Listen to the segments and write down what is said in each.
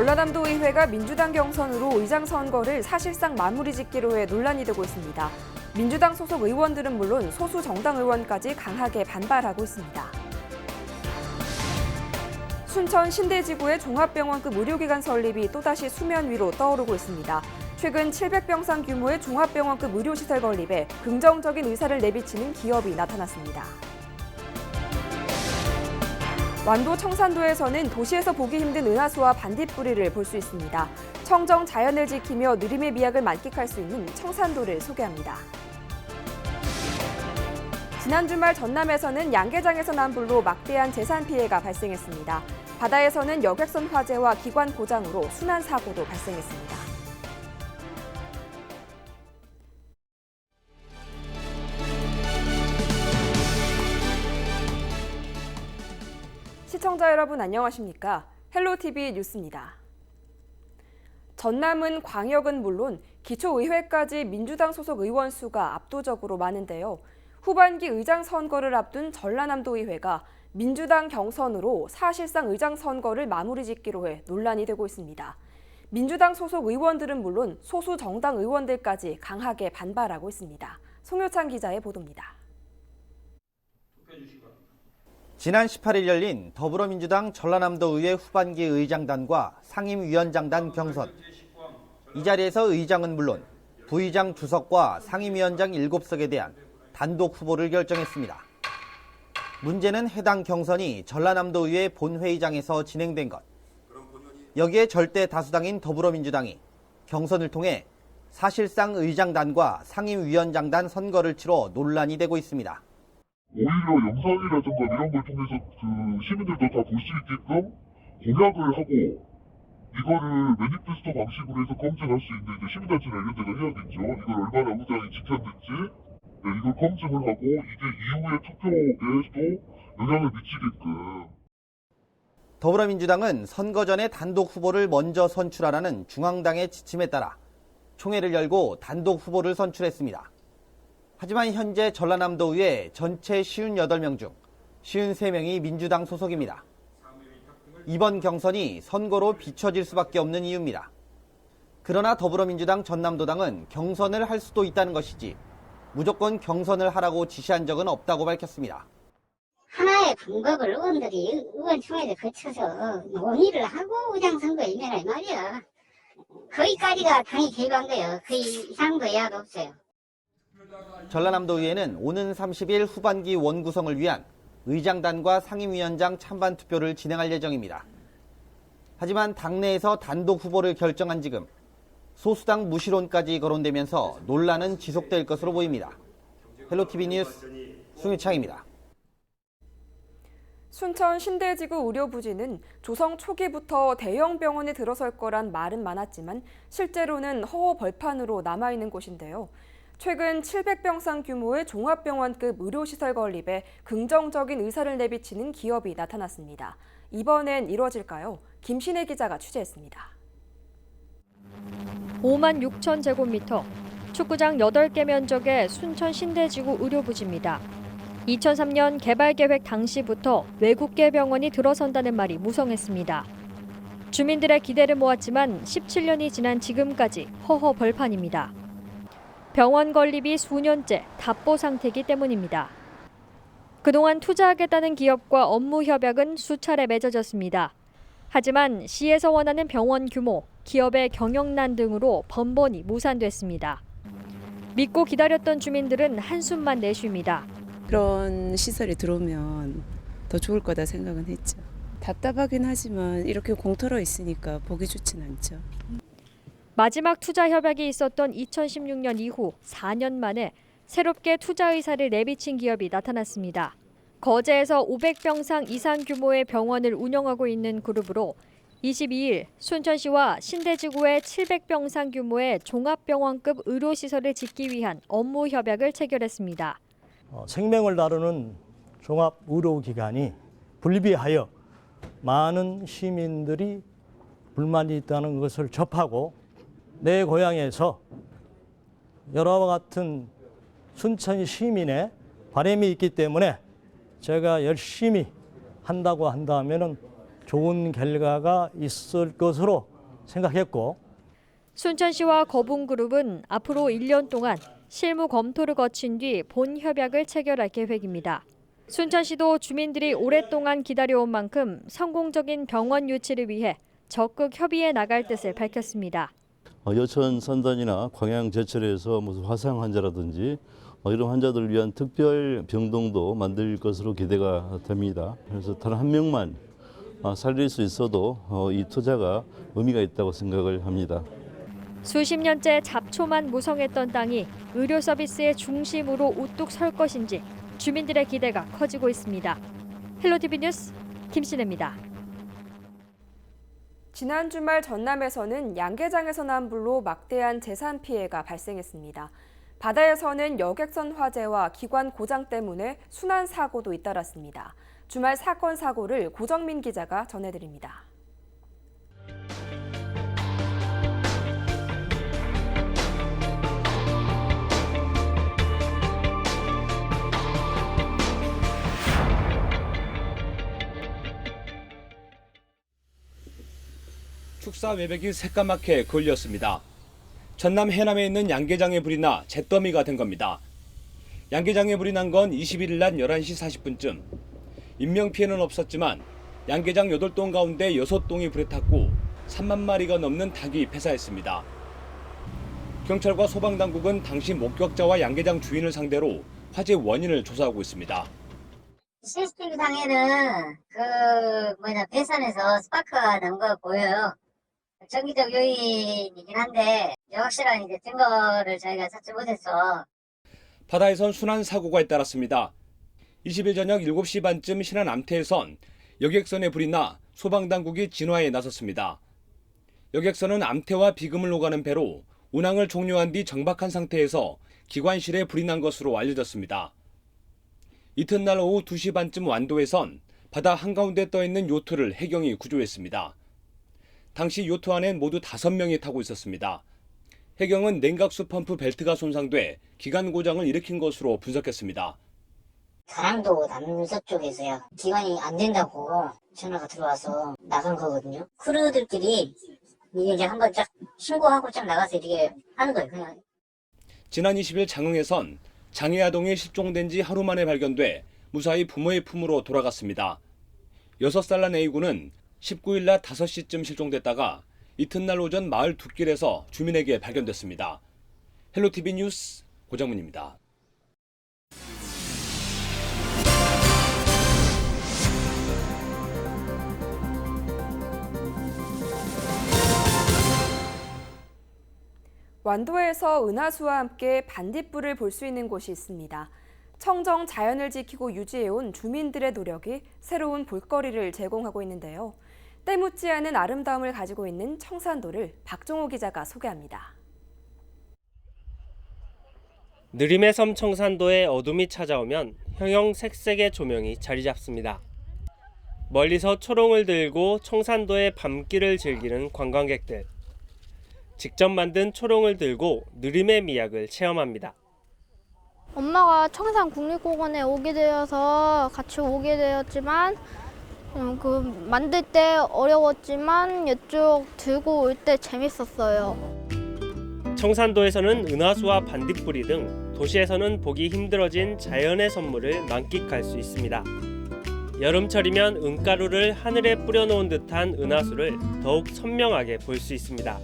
전라남도 의회가 민주당 경선으로 의장 선거를 사실상 마무리 짓기로 해 논란이 되고 있습니다. 민주당 소속 의원들은 물론 소수 정당 의원까지 강하게 반발하고 있습니다. 순천 신대지구의 종합병원급 의료기관 설립이 또다시 수면 위로 떠오르고 있습니다. 최근 700병상 규모의 종합병원급 의료시설 건립에 긍정적인 의사를 내비치는 기업이 나타났습니다. 완도 청산도에서는 도시에서 보기 힘든 은하수와 반딧불이를 볼 수 있습니다. 청정 자연을 지키며 느림의 미학을 만끽할 수 있는 청산도를 소개합니다. 지난 주말 전남에서는 양계장에서 난 불로 막대한 재산 피해가 발생했습니다. 바다에서는 여객선 화재와 기관 고장으로 순환 사고도 발생했습니다. 시청자 여러분 안녕하십니까? 헬로티비 뉴스입니다. 전남은 광역은 물론 기초의회까지 민주당 소속 의원 수가 압도적으로 많은데요. 후반기 의장 선거를 앞둔 전라남도 의회가 민주당 경선으로 사실상 의장 선거를 마무리 짓기로 해 논란이 되고 있습니다. 민주당 소속 의원들은 물론 소수 정당 의원들까지 강하게 반발하고 있습니다. 송효찬 기자의 보도입니다. 지난 18일 열린 더불어민주당 전라남도 의회 후반기 의장단과 상임위원장단 경선. 이 자리에서 의장은 물론 부의장 2석과 상임위원장 7석에 대한 단독 후보를 결정했습니다. 문제는 해당 경선이 전라남도 의회 본회의장에서 진행된 것. 여기에 절대 다수당인 더불어민주당이 경선을 통해 사실상 의장단과 상임위원장단 선거를 치러 논란이 되고 있습니다. 오히려 영상이라든가 이런 걸 통해서 시민들도 다 볼 수 있게끔 공약을 하고 이거를 매니페스토 방식으로 해서 검증할 수 있는 이제 시민단체나 이런 데가 해야겠죠. 이걸 얼마나 의장이 지켰는지 이걸 검증을 하고 이게 이후의 투표에도 영향을 미치게끔. 더불어민주당은 선거 전에 단독 후보를 먼저 선출하라는 중앙당의 지침에 따라 총회를 열고 단독 후보를 선출했습니다. 하지만 현재 전라남도 의회 전체 58명 중 53명이 민주당 소속입니다. 이번 경선이 선거로 비춰질 수밖에 없는 이유입니다. 그러나 더불어민주당 전남도당은 경선을 할 수도 있다는 것이지 무조건 경선을 하라고 지시한 적은 없다고 밝혔습니다. 하나의 방법을 의원들이 의원총회를 거쳐서 논의를 하고 의장선거에 임해라 이 말이야. 거기까지가 당이 개입한 거예요. 그 이상도 이하도 없어요. 전라남도 의회는 오는 30일 후반기 원구성을 위한 의장단과 상임위원장 찬반 투표를 진행할 예정입니다. 하지만 당내에서 단독 후보를 결정한 지금 소수당 무실론까지 거론되면서 논란은 지속될 것으로 보입니다. 헬로티비 뉴스 송유창입니다. 순천 신대지구 의료부지는 조성 초기부터 대형 병원에 들어설 거란 말은 많았지만 실제로는 허허 벌판으로 남아있는 곳인데요. 최근 700병상 규모의 종합병원급 의료시설 건립에 긍정적인 의사를 내비치는 기업이 나타났습니다. 이번엔 이루어질까요? 김신혜 기자가 취재했습니다. 5만 6천 제곱미터, 축구장 8개 면적의 순천 신대지구 의료부지입니다. 2003년 개발계획 당시부터 외국계 병원이 들어선다는 말이 무성했습니다. 주민들의 기대를 모았지만 17년이 지난 지금까지 허허 벌판입니다. 병원 건립이 수년째 답보 상태이기 때문입니다. 그동안 투자하겠다는 기업과 업무 협약은 수차례 맺어졌습니다. 하지만 시에서 원하는 병원 규모, 기업의 경영난 등으로 번번이 무산됐습니다. 믿고 기다렸던 주민들은 한숨만 내쉽니다. 그런 시설이 들어오면 더 좋을 거다 생각은 했죠. 답답하긴 하지만 이렇게 공터로 있으니까 보기 좋진 않죠. 마지막 투자 협약이 있었던 2016년 이후 4년 만에 새롭게 투자 의사를 내비친 기업이 나타났습니다. 거제에서 500병상 이상 규모의 병원을 운영하고 있는 그룹으로 22일 순천시와 신대지구의 700병상 규모의 종합병원급 의료시설을 짓기 위한 업무 협약을 체결했습니다. 생명을 다루는 종합의료기관이 불비하여 많은 시민들이 불만이 있다는 것을 접하고 내 고향에서 여러와 같은 순천 시민의 바람이 있기 때문에 제가 열심히 한다고 한다면은 좋은 결과가 있을 것으로 생각했고 순천시와 거북그룹은 앞으로 1년 동안 실무 검토를 거친 뒤 본 협약을 체결할 계획입니다. 순천시도 주민들이 오랫동안 기다려온 만큼 성공적인 병원 유치를 위해 적극 협의해 나갈 뜻을 밝혔습니다. 여천 산단이나 광양 제철에서 무슨 화상 환자라든지 이런 환자들을 위한 특별 병동도 만들 것으로 기대가 됩니다. 그래서 단 한 명만 살릴 수 있어도 이 투자가 의미가 있다고 생각을 합니다. 수십 년째 잡초만 무성했던 땅이 의료 서비스의 중심으로 우뚝 설 것인지 주민들의 기대가 커지고 있습니다. 헬로티비 뉴스 김신혜입니다. 지난 주말 전남에서는 양계장에서 난 불로 막대한 재산 피해가 발생했습니다. 바다에서는 여객선 화재와 기관 고장 때문에 순환 사고도 잇따랐습니다. 주말 사건 사고를 고정민 기자가 전해드립니다. 축사 외벽이 새까맣게 걸렸습니다. 전남 해남에 있는 양계장에 불이 나 잿더미가 된 겁니다. 양계장에 불이 난 건 21일 낮 11시 40분쯤. 인명피해는 없었지만 양계장 8동 가운데 6동이 불에 탔고 3만 마리가 넘는 닭이 폐사했습니다. 경찰과 소방당국은 당시 목격자와 양계장 주인을 상대로 화재 원인을 조사하고 있습니다. CCTV 상에는 배선에서 스파크가 난 거 보여요. 정기적 요인이긴 한데 확실한 증거를 저희가 찾지 못해서. 바다에선 순환 사고가 잇따랐습니다. 20일 저녁 7시 반쯤 신안 암태에선 여객선에 불이 나 소방당국이 진화에 나섰습니다. 여객선은 암태와 비금을 오가는 배로 운항을 종료한 뒤 정박한 상태에서 기관실에 불이 난 것으로 알려졌습니다. 이튿날 오후 2시 반쯤 완도에선 바다 한가운데 떠있는 요트를 해경이 구조했습니다. 당시 요트 안엔 모두 5명이 타고 있었습니다. 해경은 냉각수 펌프 벨트가 손상돼 기관 고장을 일으킨 것으로 분석했습니다. 가랑도 남서쪽에서요. 기관이 안 된다고 전화가 들어와서 나간 거거든요. 크루들끼리 이게 한번 쫙 신고하고 쫙 나가서 이렇게 하는 거예요. 그냥. 지난 20일 장흥에선 장애 아동이 실종된 지 하루 만에 발견돼 무사히 부모의 품으로 돌아갔습니다. 6살 난 A군은 19일 낮 5시쯤 실종됐다가 이튿날 오전 마을 둑길에서 주민에게 발견됐습니다. 헬로티비 뉴스 고정문입니다. 완도에서 은하수와 함께 반딧불을 볼 수 있는 곳이 있습니다. 청정 자연을 지키고 유지해온 주민들의 노력이 새로운 볼거리를 제공하고 있는데요. 때묻지 않은 아름다움을 가지고 있는 청산도를 박종호 기자가 소개합니다. 느림의 섬 청산도에 어둠이 찾아오면 형형색색의 조명이 자리 잡습니다. 멀리서 초롱을 들고 청산도의 밤길을 즐기는 관광객들. 직접 만든 초롱을 들고 느림의 미학을 체험합니다. 엄마가 청산국립공원에 오게 되어서 같이 오게 되었지만 만들 때 어려웠지만 이쪽 들고 올 때 재밌었어요. 청산도에서는 은하수와 반딧불이 등 도시에서는 보기 힘들어진 자연의 선물을 만끽할 수 있습니다. 여름철이면 은가루를 하늘에 뿌려놓은 듯한 은하수를 더욱 선명하게 볼 수 있습니다.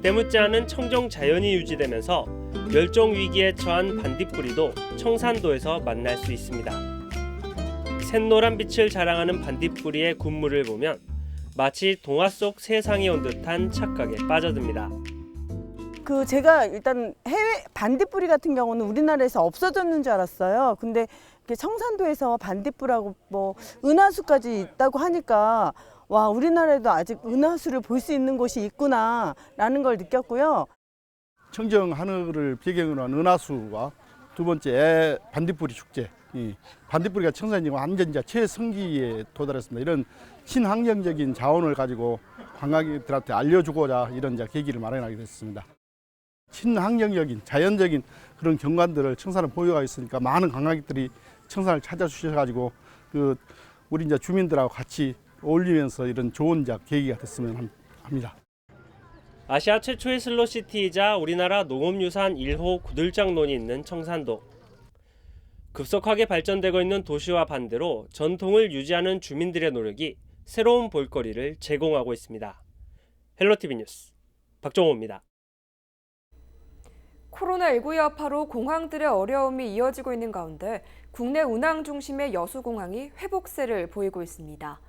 때묻지 않은 청정 자연이 유지되면서 멸종 위기에 처한 반딧불이도 청산도에서 만날 수 있습니다. 샛노란 빛을 자랑하는 반딧불이의 군무를 보면 마치 동화 속 세상에 온 듯한 착각에 빠져듭니다. 제가 일단 해외 반딧불이 같은 경우는 우리나라에서 없어졌는 줄 알았어요. 근데 청산도에서 반딧불하고 은하수까지 있다고 하니까 와, 우리나라에도 아직 은하수를 볼 수 있는 곳이 있구나라는 걸 느꼈고요. 청정 하늘을 배경으로 한 은하수와 두 번째 반딧불이 축제. 반딧불이가 청산이 완전 최성기에 도달했습니다. 이런 친환경적인 자원을 가지고 관광객들한테 알려주고자 이런 계기를 마련하게 됐습니다. 친환경적인 자연적인 그런 경관들을 청산을 보유하고 있으니까 많은 관광객들이 청산을 찾아주셔가지고 우리 주민들하고 같이 어울리면서 이런 좋은 계기가 됐으면 합니다. 아시아 최초의 슬로시티이자 우리나라 농업유산 1호 구들장논이 있는 청산도. 급속하게 발전되고 있는 도시와 반대로 전통을 유지하는 주민들의 노력이 새로운 볼거리를 제공하고 있습니다. 헬로티비 뉴스 박종호입니다. 코로나19 여파로 공항들의 어려움이 이어지고 있는 가운데 국내 운항 중심의 여수공항이 회복세를 보이고 있습니다.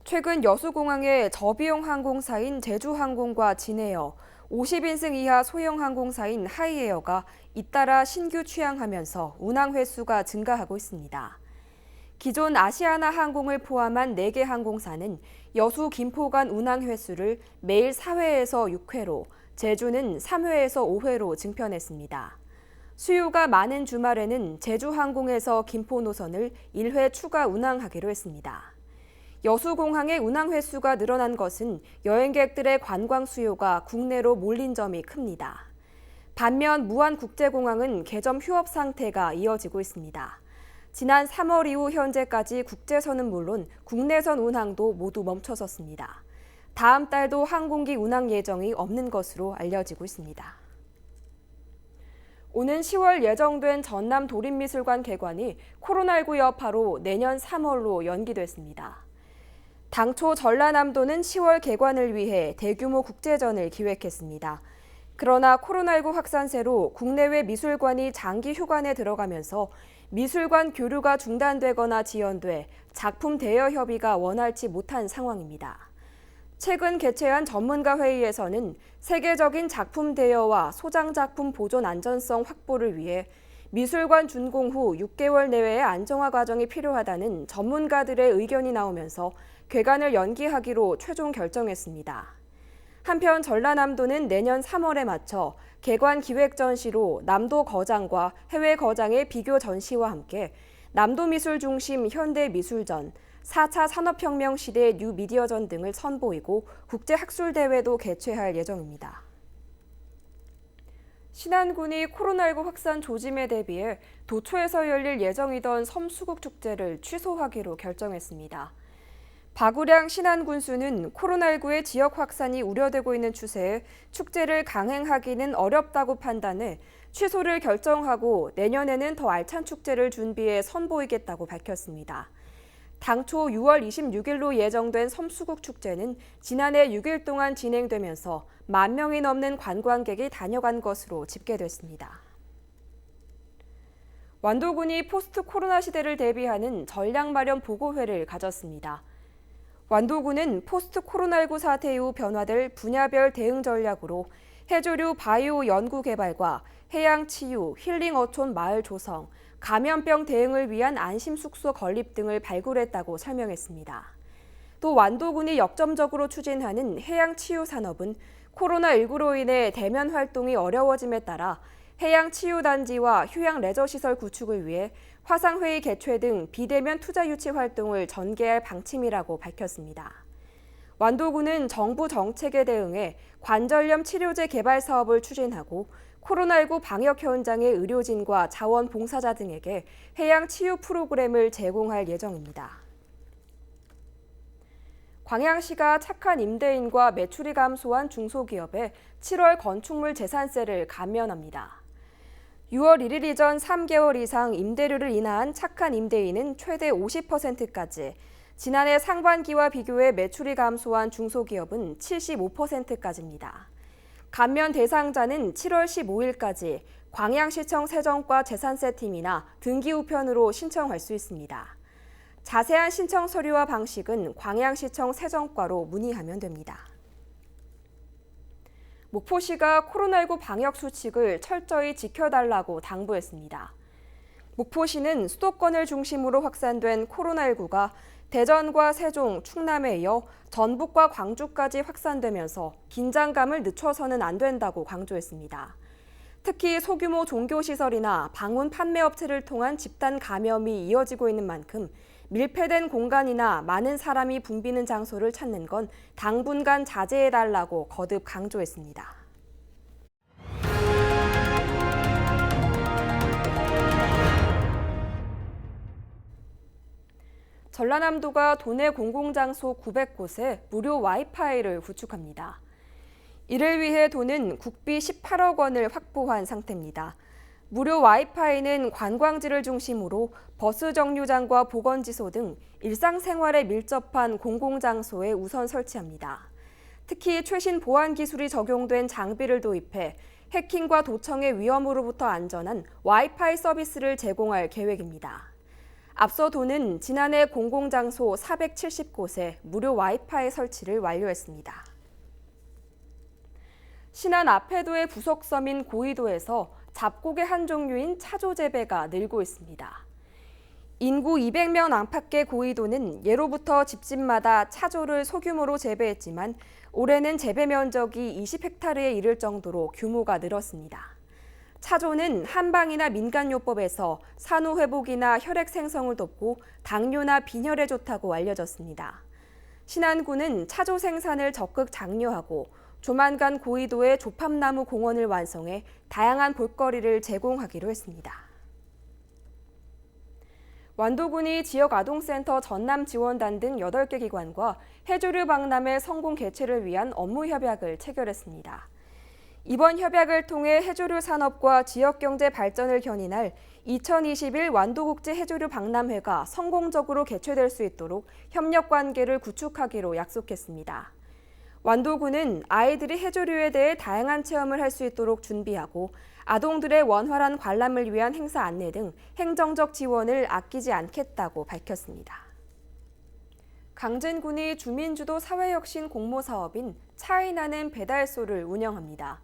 최근 여수공항의 저비용 항공사인 제주항공과 진에어, 50인승 이하 소형 항공사인 하이에어가 잇따라 신규 취항하면서 운항 횟수가 증가하고 있습니다. 기존 아시아나 항공을 포함한 4개 항공사는 여수 김포 간 운항 횟수를 매일 4회에서 6회로, 제주는 3회에서 5회로 증편했습니다. 수요가 많은 주말에는 제주항공에서 김포 노선을 1회 추가 운항하기로 했습니다. 여수공항의 운항 횟수가 늘어난 것은 여행객들의 관광 수요가 국내로 몰린 점이 큽니다. 반면 무안국제공항은 개점 휴업 상태가 이어지고 있습니다. 지난 3월 이후 현재까지 국제선은 물론 국내선 운항도 모두 멈춰섰습니다. 다음 달도 항공기 운항 예정이 없는 것으로 알려지고 있습니다. 오는 10월 예정된 전남 도립미술관 개관이 코로나19 여파로 내년 3월로 연기됐습니다. 당초 전라남도는 10월 개관을 위해 대규모 국제전을 기획했습니다. 그러나 코로나19 확산세로 국내외 미술관이 장기 휴관에 들어가면서 미술관 교류가 중단되거나 지연돼 작품 대여 협의가 원활치 못한 상황입니다. 최근 개최한 전문가 회의에서는 세계적인 작품 대여와 소장 작품 보존 안전성 확보를 위해 미술관 준공 후 6개월 내외의 안정화 과정이 필요하다는 전문가들의 의견이 나오면서 개관을 연기하기로 최종 결정했습니다. 한편 전라남도는 내년 3월에 맞춰 개관 기획 전시로 남도 거장과 해외 거장의 비교 전시와 함께 남도미술 중심 현대미술전, 4차 산업혁명 시대 뉴미디어전 등을 선보이고 국제학술대회도 개최할 예정입니다. 신안군이 코로나19 확산 조짐에 대비해 도초에서 열릴 예정이던 섬수국 축제를 취소하기로 결정했습니다. 박우량 신안군수는 코로나19의 지역 확산이 우려되고 있는 추세에 축제를 강행하기는 어렵다고 판단해 취소를 결정하고 내년에는 더 알찬 축제를 준비해 선보이겠다고 밝혔습니다. 당초 6월 26일로 예정된 섬수국 축제는 지난해 6일 동안 진행되면서 10,000명이 넘는 관광객이 다녀간 것으로 집계됐습니다. 완도군이 포스트 코로나 시대를 대비하는 전략 마련 보고회를 가졌습니다. 완도군은 포스트 코로나19 사태 이후 변화될 분야별 대응 전략으로 해조류 바이오 연구 개발과 해양 치유, 힐링 어촌 마을 조성, 감염병 대응을 위한 안심 숙소 건립 등을 발굴했다고 설명했습니다. 또 완도군이 역점적으로 추진하는 해양 치유 산업은 코로나19로 인해 대면 활동이 어려워짐에 따라 해양 치유 단지와 휴양 레저 시설 구축을 위해 화상회의 개최 등 비대면 투자 유치 활동을 전개할 방침이라고 밝혔습니다. 완도군은 정부 정책에 대응해 관절염 치료제 개발 사업을 추진하고 코로나19 방역 현장의 의료진과 자원봉사자 등에게 해양 치유 프로그램을 제공할 예정입니다. 광양시가 착한 임대인과 매출이 감소한 중소기업에 7월 건축물 재산세를 감면합니다. 6월 1일 이전 3개월 이상 임대료를 인하한 착한 임대인은 최대 50%까지, 지난해 상반기와 비교해 매출이 감소한 중소기업은 75%까지입니다. 감면 대상자는 7월 15일까지 광양시청 세정과 재산세팀이나 등기우편으로 신청할 수 있습니다. 자세한 신청 서류와 방식은 광양시청 세정과로 문의하면 됩니다. 목포시가 코로나19 방역 수칙을 철저히 지켜달라고 당부했습니다. 목포시는 수도권을 중심으로 확산된 코로나19가 대전과 세종, 충남에 이어 전북과 광주까지 확산되면서 긴장감을 늦춰서는 안 된다고 강조했습니다. 특히 소규모 종교시설이나 방문 판매업체를 통한 집단 감염이 이어지고 있는 만큼 밀폐된 공간이나 많은 사람이 붐비는 장소를 찾는 건 당분간 자제해달라고 거듭 강조했습니다. 전라남도가 도내 공공장소 900곳에 무료 와이파이를 구축합니다. 이를 위해 도는 국비 18억 원을 확보한 상태입니다. 무료 와이파이는 관광지를 중심으로 버스 정류장과 보건지소 등 일상생활에 밀접한 공공장소에 우선 설치합니다. 특히 최신 보안 기술이 적용된 장비를 도입해 해킹과 도청의 위험으로부터 안전한 와이파이 서비스를 제공할 계획입니다. 앞서 도는 지난해 공공장소 470곳에 무료 와이파이 설치를 완료했습니다. 신안 앞해도의 부속섬인 고이도에서 잡곡의 한 종류인 차조 재배가 늘고 있습니다. 인구 200명 안팎의 고이도는 예로부터 집집마다 차조를 소규모로 재배했지만 올해는 재배 면적이 20헥타르에 이를 정도로 규모가 늘었습니다. 차조는 한방이나 민간요법에서 산후 회복이나 혈액 생성을 돕고 당뇨나 빈혈에 좋다고 알려졌습니다. 신안군은 차조 생산을 적극 장려하고 조만간 고이도에 조팝나무 공원을 완성해 다양한 볼거리를 제공하기로 했습니다. 완도군이 지역아동센터 전남지원단 등 8개 기관과 해조류 박람회 성공 개최를 위한 업무 협약을 체결했습니다. 이번 협약을 통해 해조류 산업과 지역경제 발전을 견인할 2021 완도국제 해조류 박람회가 성공적으로 개최될 수 있도록 협력 관계를 구축하기로 약속했습니다. 완도군은 아이들이 해조류에 대해 다양한 체험을 할 수 있도록 준비하고 아동들의 원활한 관람을 위한 행사 안내 등 행정적 지원을 아끼지 않겠다고 밝혔습니다. 강진군이 주민주도 사회혁신 공모사업인 차이나는 배달소를 운영합니다.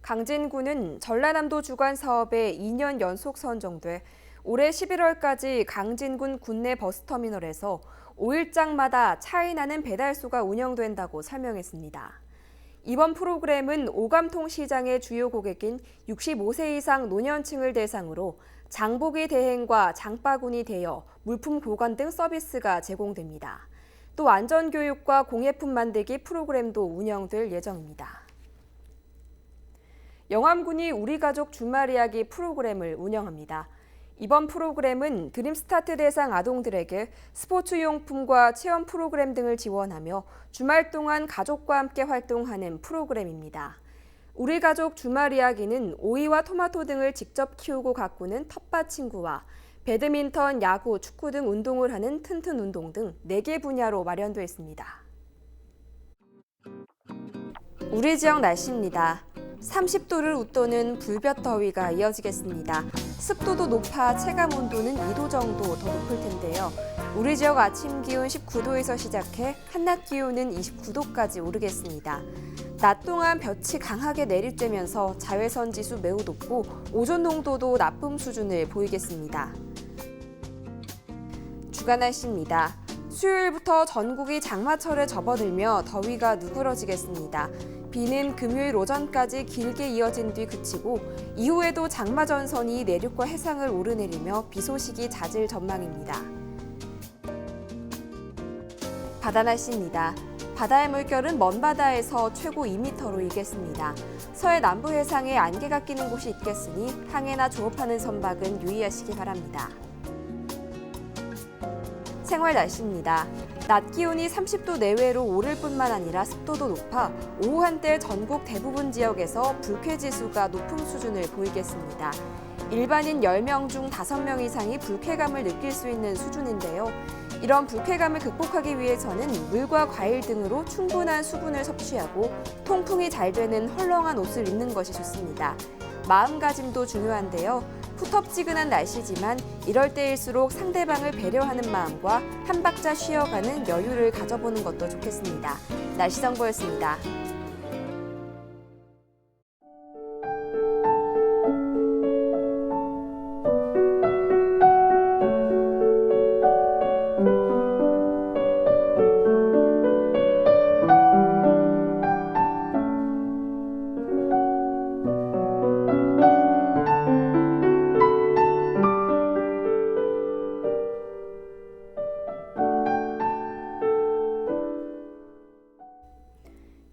강진군은 전라남도 주관 사업에 2년 연속 선정돼 올해 11월까지 강진군 군내 버스터미널에서 5일장마다 차이나는 배달소가 운영된다고 설명했습니다. 이번 프로그램은 오감통 시장의 주요 고객인 65세 이상 노년층을 대상으로 장보기 대행과 장바구니 대여, 물품 보관 등 서비스가 제공됩니다. 또 안전교육과 공예품 만들기 프로그램도 운영될 예정입니다. 영암군이 우리 가족 주말 이야기 프로그램을 운영합니다. 이번 프로그램은 드림스타트 대상 아동들에게 스포츠용품과 체험 프로그램 등을 지원하며 주말 동안 가족과 함께 활동하는 프로그램입니다. 우리 가족 주말 이야기는 오이와 토마토 등을 직접 키우고 가꾸는 텃밭 친구와 배드민턴, 야구, 축구 등 운동을 하는 튼튼 운동 등 4개 분야로 마련되어 있습니다. 우리 지역 날씨입니다. 30도를 웃도는 불볕 더위가 이어지겠습니다. 습도도 높아 체감 온도는 2도 정도 더 높을 텐데요. 우리 지역 아침 기온 19도에서 시작해 한낮 기온은 29도까지 오르겠습니다. 낮 동안 볕이 강하게 내리쬐면서 자외선 지수 매우 높고 오존 농도도 나쁨 수준을 보이겠습니다. 주간 날씨입니다. 수요일부터 전국이 장마철에 접어들며 더위가 누그러지겠습니다. 비는 금요일 오전까지 길게 이어진 뒤 그치고 이후에도 장마 전선이 내륙과 해상을 오르내리며 비 소식이 잦을 전망입니다. 바다 날씨입니다. 바다의 물결은 먼 바다에서 최고 2m로 일겠습니다. 서해 남부 해상에 안개가 끼는 곳이 있겠으니 항해나 조업하는 선박은 유의하시기 바랍니다. 생활 날씨입니다. 낮 기온이 30도 내외로 오를 뿐만 아니라 습도도 높아 오후 한때 전국 대부분 지역에서 불쾌지수가 높은 수준을 보이겠습니다. 일반인 10명 중 5명 이상이 불쾌감을 느낄 수 있는 수준인데요. 이런 불쾌감을 극복하기 위해서는 물과 과일 등으로 충분한 수분을 섭취하고 통풍이 잘 되는 헐렁한 옷을 입는 것이 좋습니다. 마음가짐도 중요한데요. 후텁지근한 날씨지만 이럴 때일수록 상대방을 배려하는 마음과 한 박자 쉬어가는 여유를 가져보는 것도 좋겠습니다. 날씨 정보였습니다.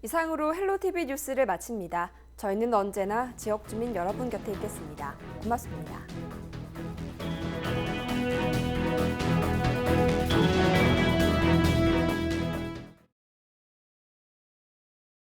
이상으로 헬로티비 뉴스를 마칩니다. 저희는 언제나 지역 주민 여러분 곁에 있겠습니다. 고맙습니다.